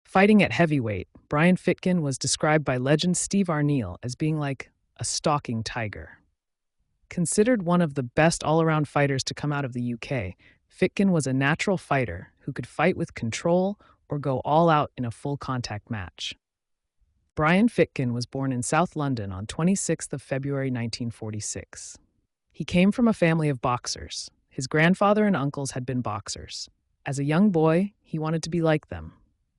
Fighting at heavyweight, Brian Fitkin was described by legend Steve Arneal as being like a stalking tiger. Considered one of the best all-around fighters to come out of the UK, Fitkin was a natural fighter who could fight with control or go all out in a full-contact match. Brian Fitkin was born in South London on 26th of February 1946. He came from a family of boxers. His grandfather and uncles had been boxers. As a young boy, he wanted to be like them.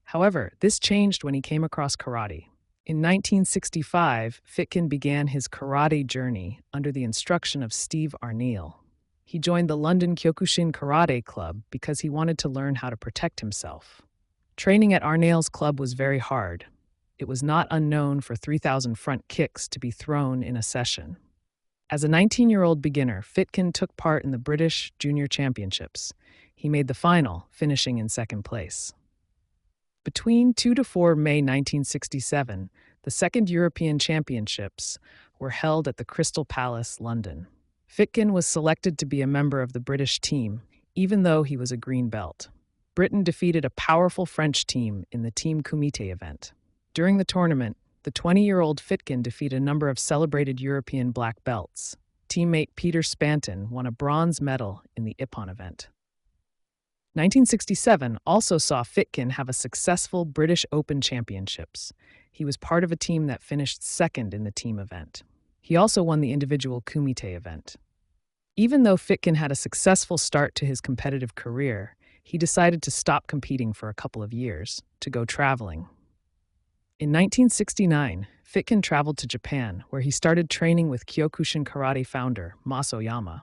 However, this changed when he came across karate. In 1965, Fitkin began his karate journey under the instruction of Steve Arneal. He joined the London Kyokushin Karate Club because he wanted to learn how to protect himself. Training at Arneal's club was very hard. It was not unknown for 3,000 front kicks to be thrown in a session. As a 19-year-old beginner, Fitkin took part in the British Junior Championships. He made the final, finishing in second place. Between 2 to 4 May 1967, the second European Championships were held at the Crystal Palace, London. Fitkin was selected to be a member of the British team, even though he was a green belt. Britain defeated a powerful French team in the Team Kumite event. During the tournament, the 20-year-old Fitkin defeated a number of celebrated European black belts. Teammate Peter Spanton won a bronze medal in the Ippon event. 1967 also saw Fitkin have a successful British Open Championships. He was part of a team that finished second in the team event. He also won the individual Kumite event. Even though Fitkin had a successful start to his competitive career, he decided to stop competing for a couple of years to go traveling. In 1969, Fitkin traveled to Japan, where he started training with Kyokushin Karate founder Mas Oyama.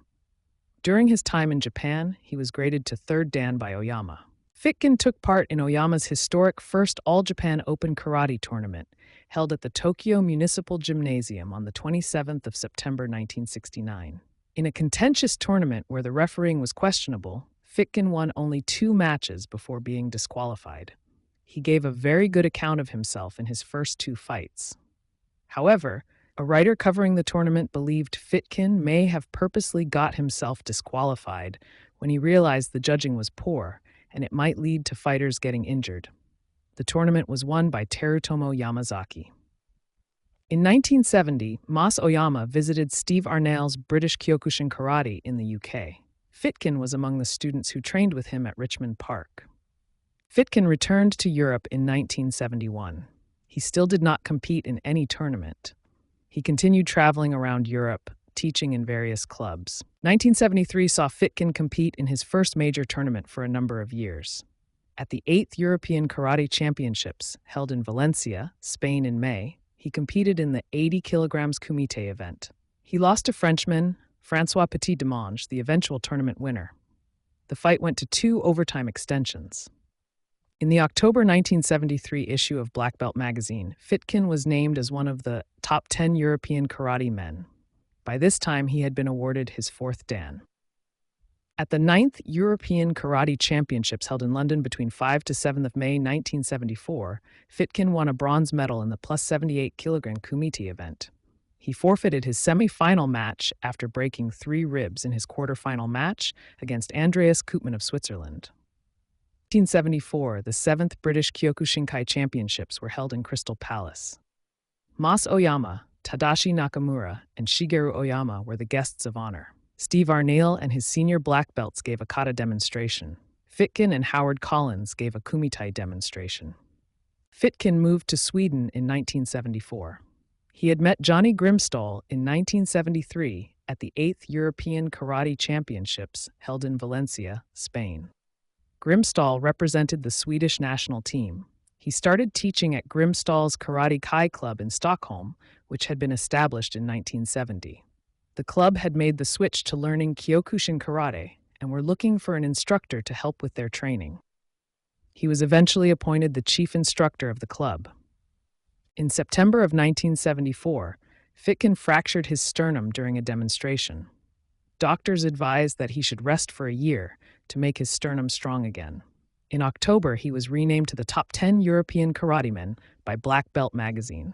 During his time in Japan, he was graded to 3rd Dan by Oyama. Fitkin took part in Oyama's historic first All-Japan Open Karate tournament, held at the Tokyo Municipal Gymnasium on the 27th of September 1969. In a contentious tournament where the refereeing was questionable, Fitkin won only 2 matches before being disqualified. He gave a very good account of himself in his first 2 fights. However, a writer covering the tournament believed Fitkin may have purposely got himself disqualified when he realized the judging was poor and it might lead to fighters getting injured. The tournament was won by Terutomo Yamazaki. In 1970, Mas Oyama visited Steve Arneal's British Kyokushin Karate in the UK. Fitkin was among the students who trained with him at Richmond Park. Fitkin returned to Europe in 1971. He still did not compete in any tournament. He continued traveling around Europe, teaching in various clubs. 1973 saw Fitkin compete in his first major tournament for a number of years. At the 8th European Karate Championships, held in Valencia, Spain in May, he competed in the 80 kilograms Kumite event. He lost to Frenchman François Petit-Demange, the eventual tournament winner. The fight went to 2 overtime extensions. In the October 1973 issue of Black Belt magazine, Fitkin was named as one of the top 10 European karate men. By this time, he had been awarded his 4th Dan. At the 9th European Karate Championships held in London between 5 to 7 of May 1974, Fitkin won a bronze medal in the plus 78 kilogram Kumite event. He forfeited his semi-final match after breaking 3 ribs in his quarter-final match against Andreas Koopman of Switzerland. 1974, the 7th British Kyokushinkai Championships were held in Crystal Palace. Mas Oyama, Tadashi Nakamura, and Shigeru Oyama were the guests of honor. Steve Arneal and his senior black belts gave a kata demonstration. Fitkin and Howard Collins gave a kumite demonstration. Fitkin moved to Sweden in 1974. He had met Johnny Grimstall in 1973 at the 8th European Karate Championships held in Valencia, Spain. Grimstall represented the Swedish national team. He started teaching at Grimstall's Karate Kai Club in Stockholm, which had been established in 1970. The club had made the switch to learning Kyokushin Karate and were looking for an instructor to help with their training. He was eventually appointed the chief instructor of the club. In September of 1974, Fitkin fractured his sternum during a demonstration. Doctors advised that he should rest for a year to make his sternum strong again. In October, he was renamed to the top 10 European karate men by Black Belt magazine.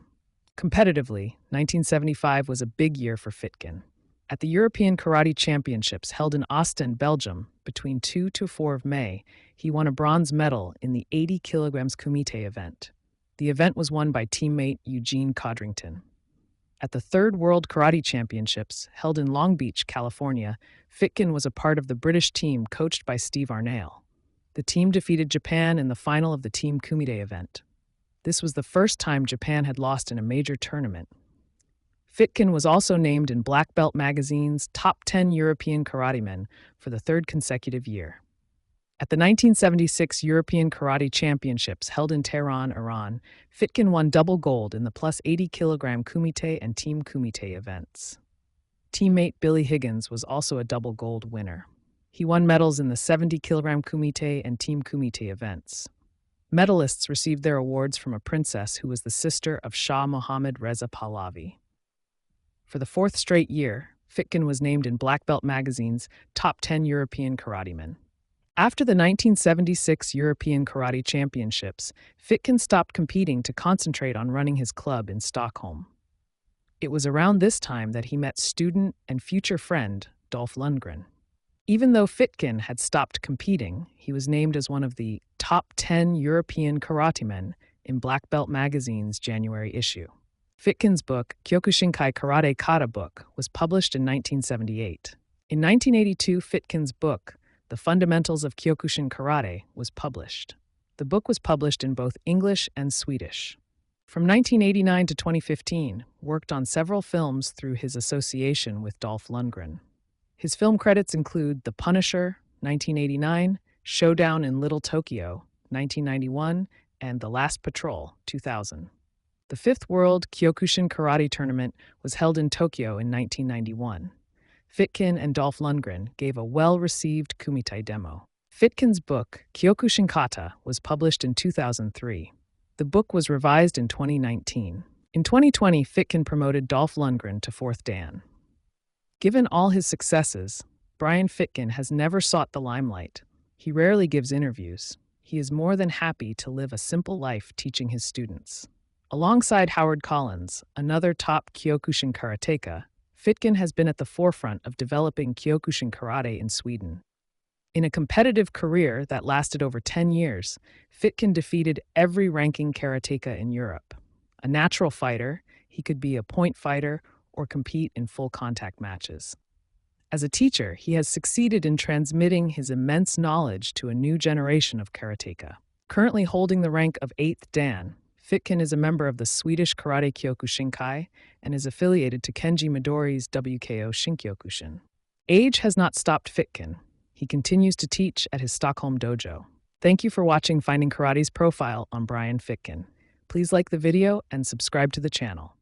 Competitively, 1975 was a big year for Fitkin. At the European Karate Championships held in Ostend, Belgium, between 2 to 4 of May, he won a bronze medal in the 80 kilograms kumite event. The event was won by teammate Eugene Codrington. At the Third World Karate Championships, held in Long Beach, California, Fitkin was a part of the British team coached by Steve Arnail. The team defeated Japan in the final of the Team Kumite event. This was the first time Japan had lost in a major tournament. Fitkin was also named in Black Belt Magazine's Top 10 European Karate Men for the third consecutive year. At the 1976 European Karate Championships held in Tehran, Iran, Fitkin won double gold in the plus 80 kilogram kumite and team kumite events. Teammate Billy Higgins was also a double gold winner. He won medals in the 70 kilogram kumite and team kumite events. Medalists received their awards from a princess who was the sister of Shah Mohammad Reza Pahlavi. For the fourth straight year, Fitkin was named in Black Belt Magazine's Top 10 European Karate Men. After the 1976 European Karate Championships, Fitkin stopped competing to concentrate on running his club in Stockholm. It was around this time that he met student and future friend Dolph Lundgren. Even though Fitkin had stopped competing, he was named as one of the Top 10 European Karate Men in Black Belt Magazine's January issue. Fitkin's book, Kyokushinkai Karate Kata Book, was published in 1978. In 1982, Fitkin's book, The Fundamentals of Kyokushin Karate, was published. The book was published in both English and Swedish. From 1989 to 2015, worked on several films through his association with Dolph Lundgren. His film credits include The Punisher, 1989, Showdown in Little Tokyo, 1991, and The Last Patrol, 2000. The Fifth World Kyokushin Karate Tournament was held in Tokyo in 1991. Fitkin and Dolph Lundgren gave a well-received kumite demo. Fitkin's book, Kyokushin Kata, was published in 2003. The book was revised in 2019. In 2020, Fitkin promoted Dolph Lundgren to fourth Dan. Given all his successes, Brian Fitkin has never sought the limelight. He rarely gives interviews. He is more than happy to live a simple life teaching his students. Alongside Howard Collins, another top Kyokushin karateka, Fitkin has been at the forefront of developing Kyokushin karate in Sweden. In a competitive career that lasted over 10 years, Fitkin defeated every ranking karateka in Europe. A natural fighter, he could be a point fighter or compete in full contact matches. As a teacher, he has succeeded in transmitting his immense knowledge to a new generation of karateka. Currently holding the rank of 8th Dan, Fitkin is a member of the Swedish Karate Kyokushinkai and is affiliated to Kenji Midori's WKO Shinkyokushin. Age has not stopped Fitkin. He continues to teach at his Stockholm dojo. Thank you for watching Finding Karate's profile on Brian Fitkin. Please like the video and subscribe to the channel.